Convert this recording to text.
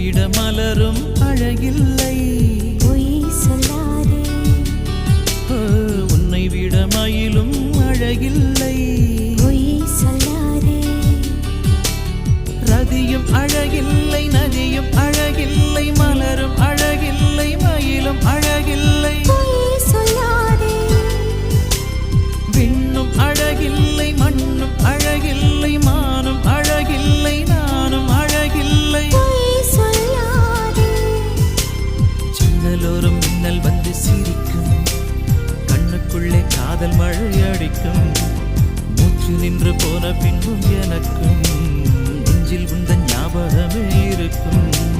விட மலரும் அழகில்லை. பொய் சொல்லாதே. உன்னை விட மயிலும் அழகில்லை. பொய் சொல்லாதே. ரதியும் அழகில்லை, நதியும் அழகில்லை, மலரும் அழகில்லை, மயிலும் அழகில்லை. பொய் சொல்லாதே. விண்ணும் அழகில்லை, மண்ணும் அழகில்லை, மானும் அழகில்லை, நானும் அழகில்லை. பொய் சொல்லாதே. ஜன்னலோரம் மின்னல் வந்து சிரிக்கும், கண்ணுக்குள்ளே காதல் மழை அடிக்கும். மூச்சு நின்று போன பின்பும் எனக்கும் நெஞ்சில் உந்தன் ஞாபகமே இருக்கும்.